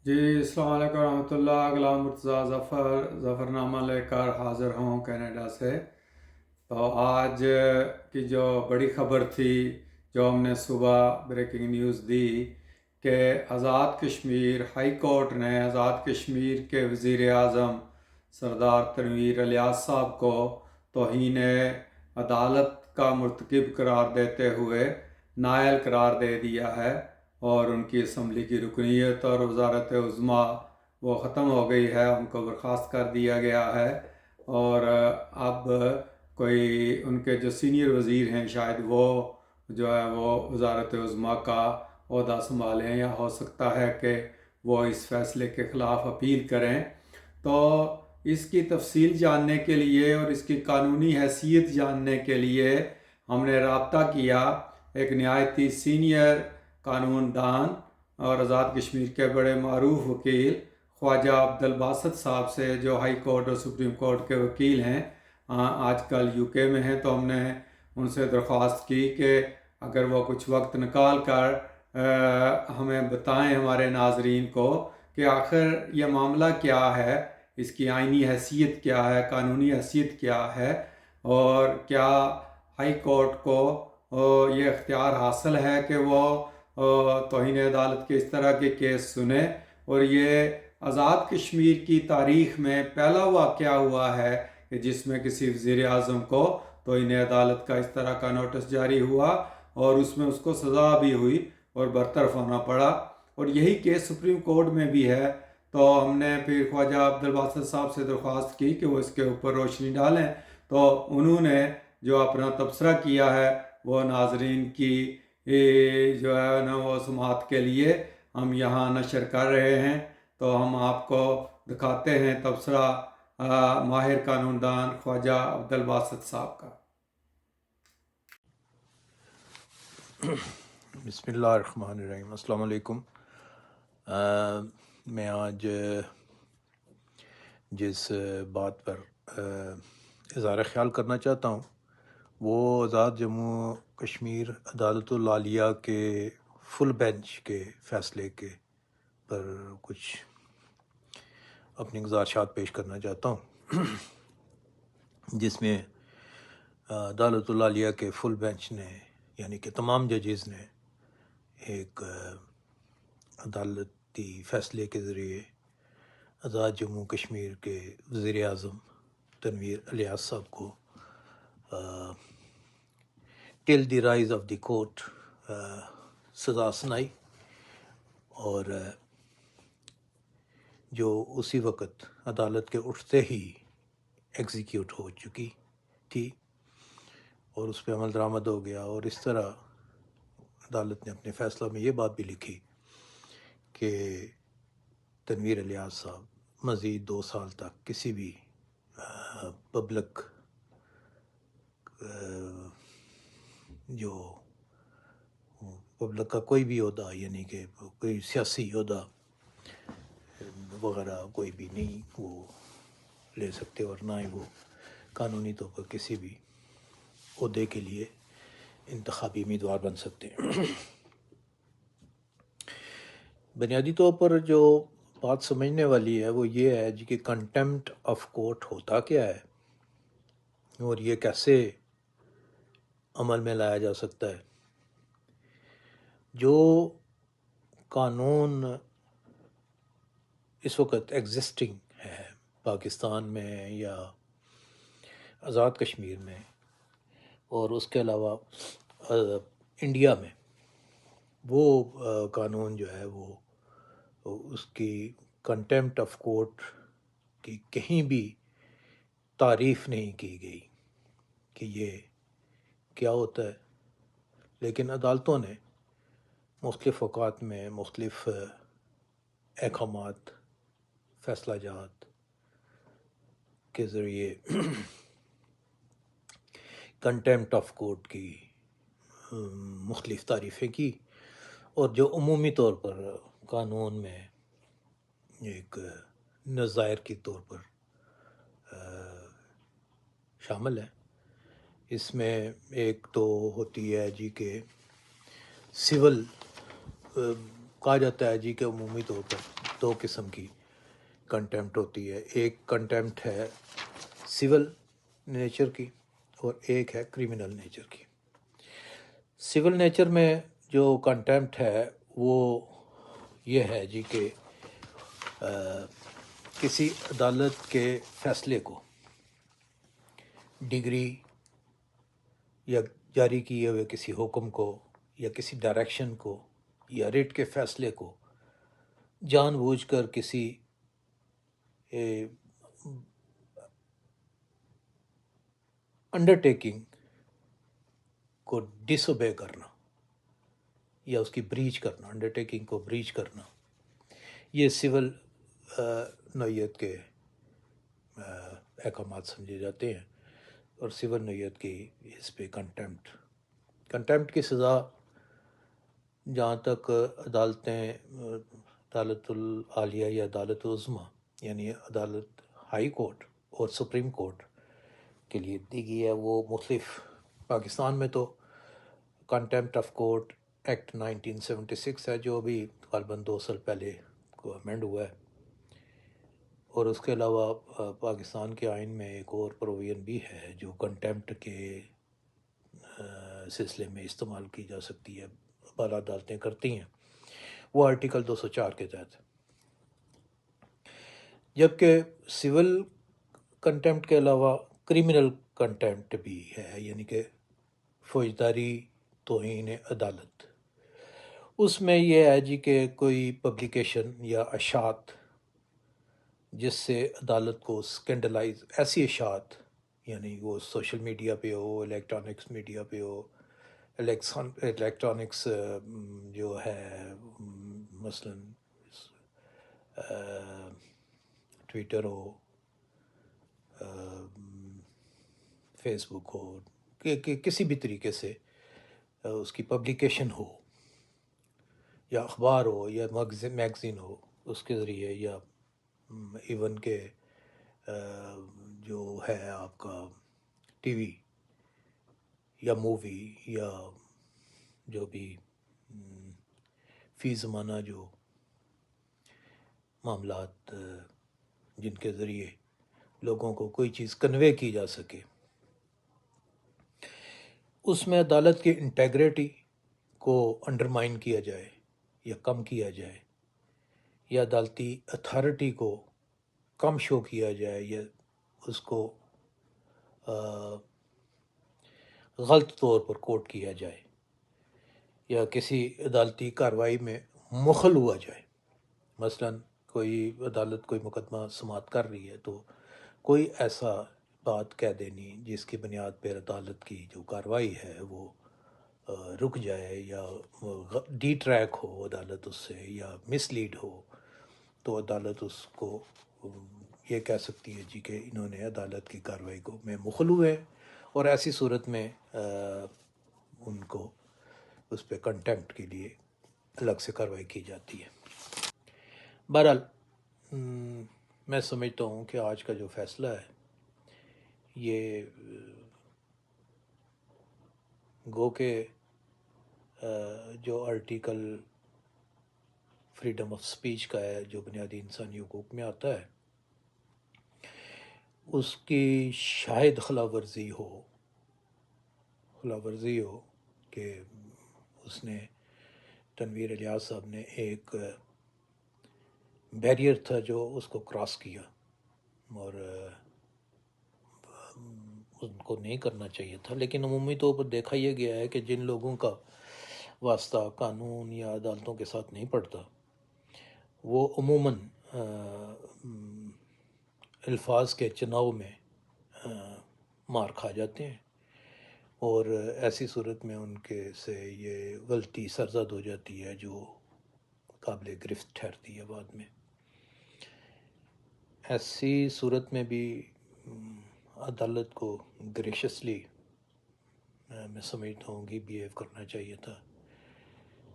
جی السلام علیکم ورحمۃ اللہ. غلام مرتضیٰ ظفر نامہ لے کر حاضر ہوں کینیڈا سے. تو آج کی جو بڑی خبر تھی، جو ہم نے صبح بریکنگ نیوز دی کہ آزاد کشمیر ہائی کورٹ نے آزاد کشمیر کے وزیر اعظم سردار تنویر الیاس صاحب کو توہین عدالت کا مرتکب قرار دیتے ہوئے نائل قرار دے دیا ہے، اور ان کی اسمبلی کی رکنیت اور وزارت عظمیٰ وہ ختم ہو گئی ہے، ان کو برخاست کر دیا گیا ہے. اور اب کوئی ان کے جو سینئر وزیر ہیں شاید وہ جو ہے وہ وزارت عظمیٰ کا عہدہ سنبھالیں، یا ہو سکتا ہے کہ وہ اس فیصلے کے خلاف اپیل کریں. تو اس کی تفصیل جاننے کے لیے اور اس کی قانونی حیثیت جاننے کے لیے ہم نے رابطہ کیا ایک نہایتی سینئر قانون دان اور آزاد کشمیر کے بڑے معروف وکیل خواجہ عبد الباسط صاحب سے، جو ہائی کورٹ اور سپریم کورٹ کے وکیل ہیں، آج کل یو کے میں ہیں. تو ہم نے ان سے درخواست کی کہ اگر وہ کچھ وقت نکال کر ہمیں بتائیں، ہمارے ناظرین کو، کہ آخر یہ معاملہ کیا ہے، اس کی آئینی حیثیت کیا ہے، قانونی حیثیت کیا ہے، اور کیا ہائی کورٹ کو یہ اختیار حاصل ہے کہ وہ توہین عدالت کے اس طرح کے کیس سنے. اور یہ آزاد کشمیر کی تاریخ میں پہلا واقعہ ہوا ہے کہ جس میں کسی وزیر اعظم کو توہین عدالت کا اس طرح کا نوٹس جاری ہوا، اور اس میں اس کو سزا بھی ہوئی اور برطرف ہونا پڑا. اور یہی کیس سپریم کورٹ میں بھی ہے. تو ہم نے پھر خواجہ عبد الباسط صاحب سے درخواست کی کہ وہ اس کے اوپر روشنی ڈالیں. تو انہوں نے جو اپنا تبصرہ کیا ہے وہ ناظرین کی جو ہے نا وہ سماعت کے لیے ہم یہاں نشر کر رہے ہیں. تو ہم آپ کو دکھاتے ہیں تبصرہ ماہر قانون دان خواجہ عبد الباسط صاحب کا. بسم اللہ الرحمن الرحیم. السلام علیکم. میں آج جس بات پر اظہار خیال کرنا چاہتا ہوں وہ آزاد جموں کشمیر عدالت العالیہ کے فل بینچ کے فیصلے کے پر کچھ اپنی گزارشات پیش کرنا چاہتا ہوں، جس میں عدالت العالیہ کے فل بینچ نے، یعنی کہ تمام ججز نے، ایک عدالتی فیصلے کے ذریعے آزاد جموں کشمیر کے وزیر اعظم تنویر الیاس صاحب کو ٹل دی رائز آف دی کورٹ سزا سنائی، اور جو اسی وقت عدالت کے اٹھتے ہی ایگزیکیوٹ ہو چکی تھی، اور اس پہ عمل درآمد ہو گیا. اور اس طرح عدالت نے اپنے فیصلہ میں یہ بات بھی لکھی کہ تنویر الیاس صاحب مزید 2 سال تک کسی بھی پبلک کا کوئی بھی عہدہ، یعنی کہ کوئی سیاسی عہدہ وغیرہ کوئی بھی نہیں وہ لے سکتے، اور نہ ہی وہ قانونی طور پر کسی بھی عہدے کے لیے انتخابی امیدوار بن سکتے ہیں. بنیادی طور پر جو بات سمجھنے والی ہے وہ یہ ہے کہ کنٹیمپٹ آف کورٹ ہوتا کیا ہے، اور یہ کیسے عمل میں لایا جا سکتا ہے. جو قانون اس وقت ایگزسٹنگ ہے پاکستان میں یا آزاد کشمیر میں، اور اس کے علاوہ انڈیا میں، وہ قانون جو ہے وہ اس کی کنٹیمپٹ آف کورٹ کی کہیں بھی تعریف نہیں کی گئی کہ یہ کیا ہوتا ہے. لیکن عدالتوں نے مختلف اوقات میں مختلف احکامات، فیصلہ جات کے ذریعے کنٹیمپٹ آف کورٹ کی مختلف تعریفیں کی، اور جو عمومی طور پر قانون میں ایک نظائر کے طور پر شامل ہے. اس میں ایک تو ہوتی ہے کہ سول، کہا جاتا ہے کہ عمومی طور پر دو قسم کی کنٹیمپٹ ہوتی ہے. ایک کنٹیمپٹ ہے سول نیچر کی اور ایک ہے کریمنل نیچر کی. سول نیچر میں جو کنٹیمپٹ ہے وہ یہ ہے جی کہ کسی عدالت کے فیصلے کو، ڈگری یا جاری کیے ہوئے کسی حکم کو یا کسی ڈائریکشن کو یا ریٹ کے فیصلے کو جان بوجھ کر کسی انڈرٹیکنگ کو ڈس اوبے کرنا یا اس کی بریچ کرنا، انڈرٹیکنگ کو بریچ کرنا، یہ سول نوعیت کے احکامات سمجھے جاتے ہیں. اور سول نوعیت کی اس پہ کنٹیمپٹ کی سزا جہاں تک عدالتیں، عدالت العالیہ یا عدالت عظمیٰ یعنی عدالت ہائی کورٹ اور سپریم کورٹ کے لیے دی گئی ہے، وہ مختلف. پاکستان میں تو کنٹیمپٹ آف کورٹ ایکٹ 1976 ہے جو ابھی غالباً 2 سال پہلے کو امینڈ ہوا ہے. اور اس کے علاوہ پاکستان کے آئین میں ایک اور پروویژن بھی ہے جو کنٹیمپٹ کے سلسلے میں استعمال کی جا سکتی ہے، بالا عدالتیں کرتی ہیں، وہ آرٹیکل 204 کے تحت. جبکہ سول کنٹیمپٹ کے علاوہ کریمنل کنٹیمپٹ بھی ہے، یعنی کہ فوجداری توہین عدالت. اس میں یہ ہے جی کہ کوئی پبلیکیشن یا اشاعت جس سے عدالت کو اسکینڈلائز، ایسی اشاعت یعنی وہ سوشل میڈیا پہ ہو، الیکٹرانکس میڈیا پہ ہو، الیکٹرانکس جو ہے مثلا ٹویٹر ہو، فیس بک ہو، کہ کسی بھی طریقے سے اس کی پبلیکیشن ہو، یا اخبار ہو یا میگزین ہو اس کے ذریعے، یا ایون کہ جو ہے آپ کا ٹی وی یا مووی یا جو بھی فی زمانہ جو معاملات جن کے ذریعے لوگوں کو کوئی چیز کنوے کی جا سکے، اس میں عدالت کی انٹیگریٹی کو انڈرمائن کیا جائے یا کم کیا جائے، یا عدالتی اتھارٹی کو کم شو کیا جائے، یا اس کو غلط طور پر کوٹ کیا جائے، یا کسی عدالتی کارروائی میں مخل ہوا جائے. مثلا کوئی عدالت کوئی مقدمہ سماعت کر رہی ہے تو کوئی ایسا بات کہہ دینی جس کی بنیاد پر عدالت کی جو کارروائی ہے وہ رک جائے، یا ڈی ٹریک ہو عدالت اس سے، یا مس لیڈ ہو، تو عدالت اس کو یہ کہہ سکتی ہے جی کہ انہوں نے عدالت کی کارروائی کو میں مخل ہوئے، اور ایسی صورت میں ان کو اس پہ کنٹیمپٹ کے لیے الگ سے کارروائی کی جاتی ہے. بہرحال میں سمجھتا ہوں کہ آج کا جو فیصلہ ہے یہ گو کہ جو آرٹیکل فریڈم آف سپیچ کا ہے جو بنیادی انسانی حقوق میں آتا ہے، اس کی شاید خلاف ورزی ہو کہ اس نے تنویر الیاس صاحب نے ایک بیریئر تھا جو اس کو کراس کیا، اور ان کو نہیں کرنا چاہیے تھا. لیکن عمومی طور پر دیکھا یہ گیا ہے کہ جن لوگوں کا واسطہ قانون یا عدالتوں کے ساتھ نہیں پڑتا وہ عموماً الفاظ کے چناؤ میں مار کھا جاتے ہیں، اور ایسی صورت میں ان کے سے یہ غلطی سرزد ہو جاتی ہے جو قابل گرفت ٹھہرتی ہے بعد میں. ایسی صورت میں بھی عدالت کو گریشسلی میں سمجھتا ہوں کہ بیہیو کرنا چاہیے تھا،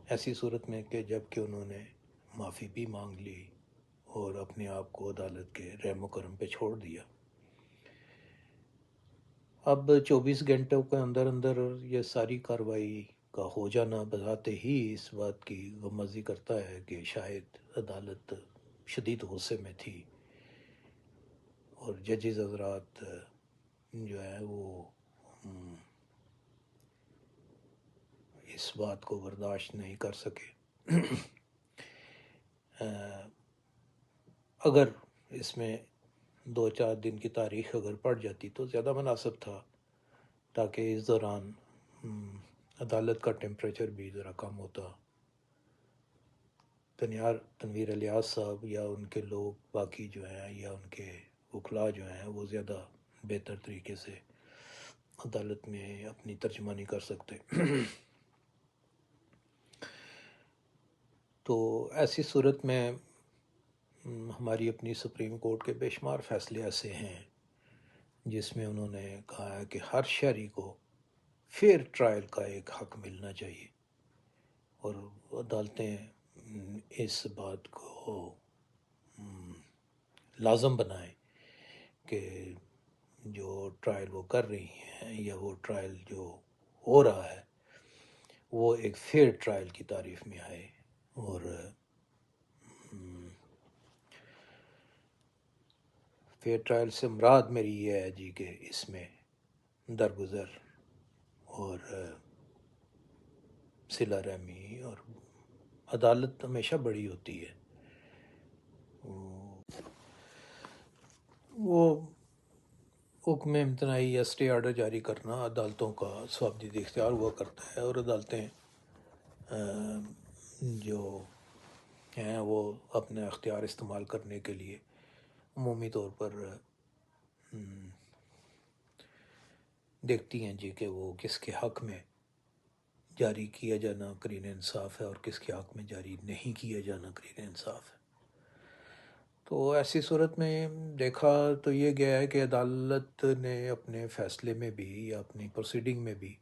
ایسی صورت میں کہ جب کہ انہوں نے معافی بھی مانگ لی اور اپنے آپ کو عدالت کے رحم و کرم پہ چھوڑ دیا. اب 24 گھنٹوں کے اندر اندر یہ ساری کارروائی کا ہو جانا بذات ہی اس بات کی غمازی کرتا ہے کہ شاید عدالت شدید غصے میں تھی، اور ججز حضرات جو ہے وہ اس بات کو برداشت نہیں کر سکے۔ اگر اس میں 2-4 دن کی تاریخ اگر پڑ جاتی تو زیادہ مناسب تھا، تاکہ اس دوران عدالت کا ٹیمپریچر بھی ذرا کم ہوتا، تنویر الیاس صاحب یا ان کے لوگ باقی جو ہیں یا ان کے وکلاء جو ہیں وہ زیادہ بہتر طریقے سے عدالت میں اپنی ترجمانی کر سکتے۔ تو ایسی صورت میں ہماری اپنی سپریم کورٹ کے بے شمار فیصلے ایسے ہیں جس میں انہوں نے کہا ہے کہ ہر شہری کو فیئر ٹرائل کا ایک حق ملنا چاہیے، اور عدالتیں اس بات کو لازم بنائیں کہ جو ٹرائل وہ کر رہی ہیں یا وہ ٹرائل جو ہو رہا ہے وہ ایک فیئر ٹرائل کی تعریف میں آئے۔ اور فیئر ٹرائل سے مراد میری یہ ہے جی کہ اس میں درگزر اور صلہ رحمی، اور عدالت ہمیشہ بڑی ہوتی ہے، وہ حکم امتناعی یا اسٹے آرڈر جاری کرنا عدالتوں کا صوابدید اختیار ہوا کرتا ہے، اور عدالتیں جو ہیں وہ اپنا اختیار استعمال کرنے کے لیے عمومی طور پر دیکھتی ہیں جی کہ وہ کس کے حق میں جاری کیا جانا قرین انصاف ہے اور کس کے حق میں جاری نہیں کیا جانا قرین انصاف ہے۔ تو ایسی صورت میں دیکھا تو یہ گیا ہے کہ عدالت نے اپنے فیصلے میں بھی یا اپنی پروسیڈنگ میں بھی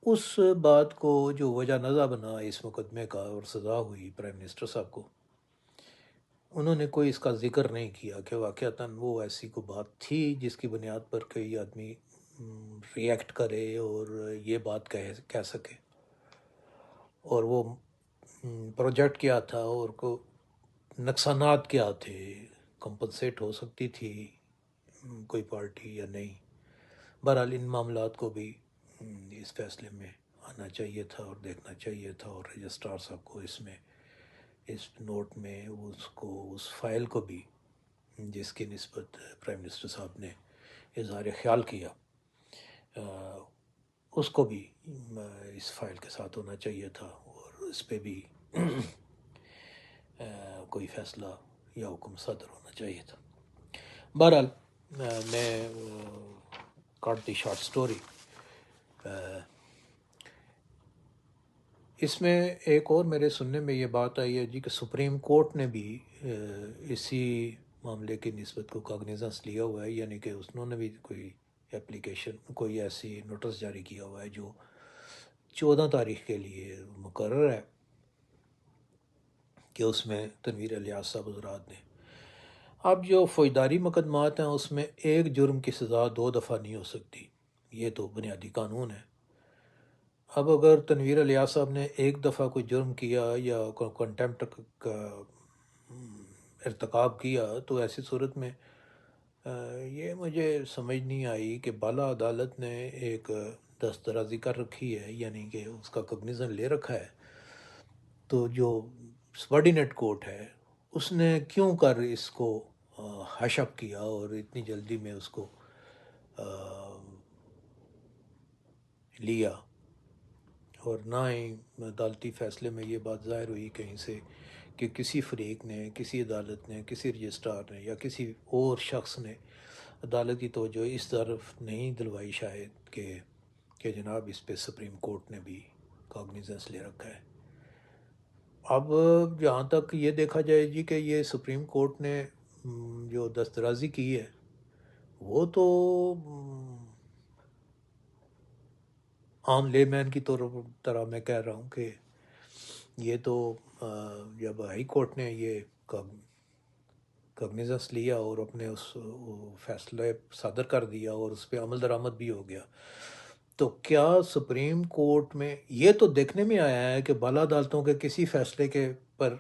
اس بات کو جو وجہ نظر بنا اس مقدمے کا اور سزا ہوئی پرائم منسٹر صاحب کو، انہوں نے کوئی اس کا ذکر نہیں کیا کہ واقعتاً وہ ایسی کوئی بات تھی جس کی بنیاد پر کوئی آدمی ری ایکٹ کرے اور یہ بات کہہ سکے، اور وہ پروجیکٹ کیا تھا اور کو نقصانات کیا تھے، کمپنسیٹ ہو سکتی تھی کوئی پارٹی یا نہیں۔ بہرحال ان معاملات کو بھی اس فیصلے میں آنا چاہیے تھا اور دیکھنا چاہیے تھا، اور رجسٹرار صاحب کو اس نوٹ میں اس فائل کو بھی جس کی نسبت پرائم منسٹر صاحب نے اظہار خیال کیا اس کو بھی اس فائل کے ساتھ ہونا چاہیے تھا، اور اس پہ بھی کوئی فیصلہ یا حکم صادر ہونا چاہیے تھا۔ بہرحال میں کاٹ دی شارٹ سٹوری، اس میں ایک اور میرے سننے میں یہ بات آئی ہے جی کہ سپریم کورٹ نے بھی اسی معاملے کی نسبت کو کاگنیزنس لیا ہوا ہے، یعنی کہ انہوں نے بھی کوئی اپلیکیشن کوئی ایسی نوٹس جاری کیا ہوا ہے جو 14 تاریخ کے لیے مقرر ہے کہ اس میں تنویر الیاس صاحب حضرات نے اب جو فوجداری مقدمات ہیں اس میں ایک جرم کی سزا 2 دفعہ نہیں ہو سکتی، یہ تو بنیادی قانون ہے۔ اب اگر تنویر الیاس صاحب نے ایک دفعہ کوئی جرم کیا یا کنٹمپٹ کا ارتکاب کیا تو ایسی صورت میں یہ مجھے سمجھ نہیں آئی کہ بالا عدالت نے ایک دسترازی کر رکھی ہے، یعنی کہ اس کا کگنیزن لے رکھا ہے، تو جو سبارڈینیٹ کورٹ ہے اس نے کیوں کر اس کو ہش اپ کیا اور اتنی جلدی میں اس کو لیا، اور نہ ہی عدالتی فیصلے میں یہ بات ظاہر ہوئی کہیں سے کہ کسی فریق نے، کسی عدالت نے، کسی رجسٹرار نے یا کسی اور شخص نے عدالت کی توجہ اس طرف نہیں دلوائی شاید کہ جناب اس پہ سپریم کورٹ نے بھی کاگنیزنس لے رکھا ہے۔ اب جہاں تک یہ دیکھا جائے جی کہ یہ سپریم کورٹ نے جو دسترازی کی ہے وہ تو عام لے مین کی طرح میں کہہ رہا ہوں کہ یہ تو جب ہائی کورٹ نے یہ کاگنیزنس لیا اور اپنے اس فیصلے صادر کر دیا اور اس پہ عمل درآمد بھی ہو گیا، تو کیا سپریم کورٹ میں یہ تو دیکھنے میں آیا ہے کہ بالا عدالتوں کے کسی فیصلے کے پر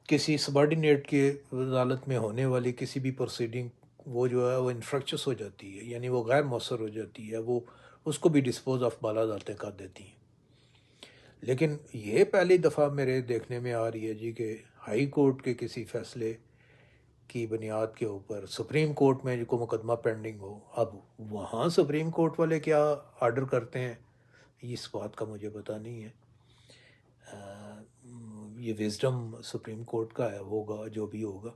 کسی سبارڈینیٹ کی عدالت میں ہونے والی کسی بھی پروسیڈنگ وہ جو ہے وہ انفریکچس ہو جاتی ہے، یعنی وہ غیر مؤثر ہو جاتی ہے، وہ اس کو بھی ڈسپوز آف بالا عدالتیں کر دیتی ہیں۔ لیکن یہ پہلی دفعہ میرے دیکھنے میں آ رہی ہے جی کہ ہائی کورٹ کے کسی فیصلے کی بنیاد کے اوپر سپریم کورٹ میں جو کو مقدمہ پینڈنگ ہو، اب وہاں سپریم کورٹ والے کیا آرڈر کرتے ہیں اس بات کا مجھے پتہ نہیں ہے۔ یہ وزڈم سپریم کورٹ کا ہے، ہوگا جو بھی ہوگا۔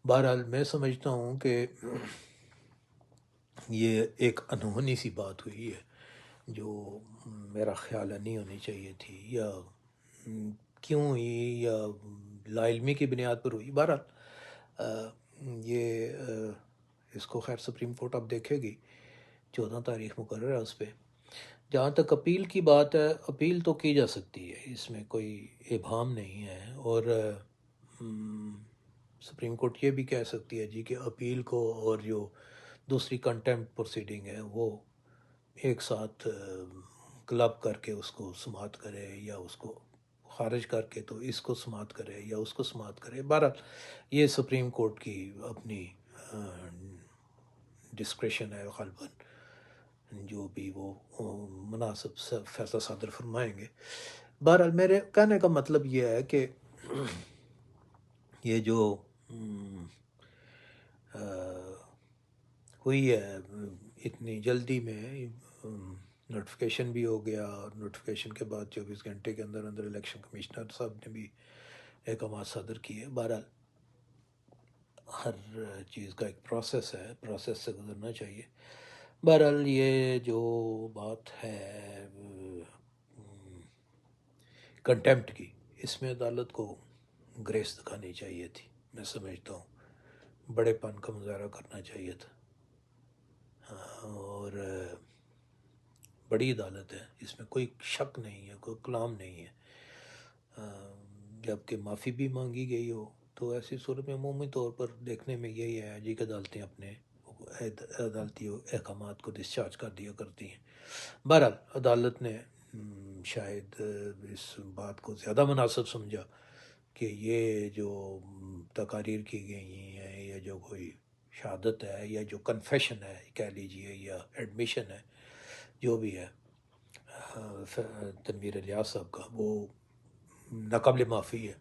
بہرحال میں سمجھتا ہوں کہ یہ ایک انہونی سی بات ہوئی ہے جو میرا خیال ہے نہیں ہونی چاہیے تھی، یا کیوں ہوئی، یا لا علمی کی بنیاد پر ہوئی۔ بہرحال یہ اس کو خیر سپریم کورٹ اب دیکھے گی، 14 تاریخ مقرر ہے اس پہ۔ جہاں تک اپیل کی بات ہے، اپیل تو کی جا سکتی ہے، اس میں کوئی ابہام نہیں ہے، اور سپریم کورٹ یہ بھی کہہ سکتی ہے جی کہ اپیل کو اور جو دوسری کنٹیمپٹ پروسیڈنگ ہے وہ ایک ساتھ کلب کر کے اس کو سماعت کرے، یا اس کو خارج کر کے تو اس کو سماعت کرے یا اس کو سماعت کرے۔ بہرحال یہ سپریم کورٹ کی اپنی ڈسکریشن ہے، غالباً جو بھی وہ مناسب فیصلہ صادر فرمائیں گے۔ بہرحال میرے کہنے کا مطلب یہ ہے کہ یہ جو ہوئی ہے اتنی جلدی میں، نوٹیفیکیشن بھی ہو گیا، اور نوٹیفیکیشن کے بعد 24 گھنٹے کے اندر اندر الیکشن کمشنر صاحب نے بھی احکامات صادر کیے۔ بہرحال ہر چیز کا ایک پروسیس ہے، پروسیس سے گزرنا چاہیے۔ بہرحال یہ جو بات ہے کنٹیمپٹ کی، اس میں عدالت کو گریس دکھانی چاہیے تھی، میں سمجھتا ہوں بڑے پن کا مظاہرہ کرنا چاہیے تھا، اور بڑی عدالت ہے، اس میں کوئی شک نہیں ہے، کوئی کلام نہیں ہے۔ جب کہ معافی بھی مانگی گئی ہو تو ایسی صورت میں عمومی طور پر دیکھنے میں یہی ہے جی کہ عدالتیں اپنے عدالتی احکامات کو ڈسچارج کر دیا کرتی ہیں۔ بہرحال عدالت نے شاید اس بات کو زیادہ مناسب سمجھا کہ یہ جو تقاریر کی گئی ہیں، یا جو کوئی شہادت ہے، یا جو کنفیشن ہے کہہ لیجئے، یا ایڈمیشن ہے، جو بھی ہے تنویر الیاس صاحب کا، وہ ناقابل معافی ہے،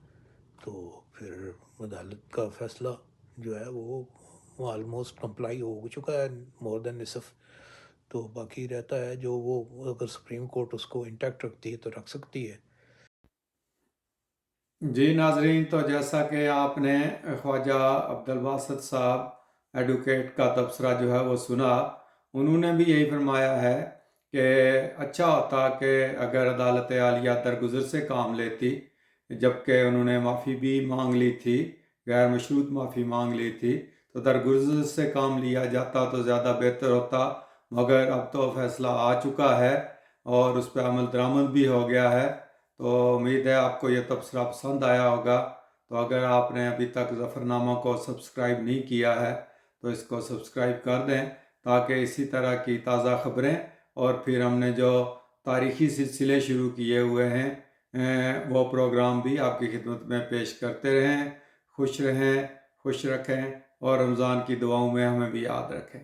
تو پھر عدالت کا فیصلہ جو ہے وہ آلموسٹ کمپلائی ہو چکا ہے، مور دین نصف، تو باقی رہتا ہے جو وہ اگر سپریم کورٹ اس کو انٹیکٹ رکھتی ہے تو رکھ سکتی ہے۔ جی ناظرین، تو جیسا کہ آپ نے خواجہ عبدالباسط صاحب ایڈوکیٹ کا تبصرہ جو ہے وہ سنا، انہوں نے بھی یہی فرمایا ہے کہ اچھا ہوتا کہ اگر عدالت عالیہ درگزر سے کام لیتی، جبکہ انہوں نے معافی بھی مانگ لی تھی، غیر مشروط معافی مانگ لی تھی، تو درگزر سے کام لیا جاتا تو زیادہ بہتر ہوتا، مگر اب تو فیصلہ آ چکا ہے اور اس پہ عمل درآمد بھی ہو گیا ہے۔ تو امید ہے آپ کو یہ تبصرہ پسند آیا ہوگا۔ تو اگر آپ نے ابھی تک ظفرنامہ کو سبسکرائب نہیں کیا ہے تو اس کو سبسکرائب کر دیں، تاکہ اسی طرح کی تازہ خبریں اور پھر ہم نے جو تاریخی سلسلے شروع کیے ہوئے ہیں وہ پروگرام بھی آپ کی خدمت میں پیش کرتے رہیں۔ خوش رہیں، خوش رکھیں، اور رمضان کی دعاؤں میں ہمیں بھی یاد رکھیں۔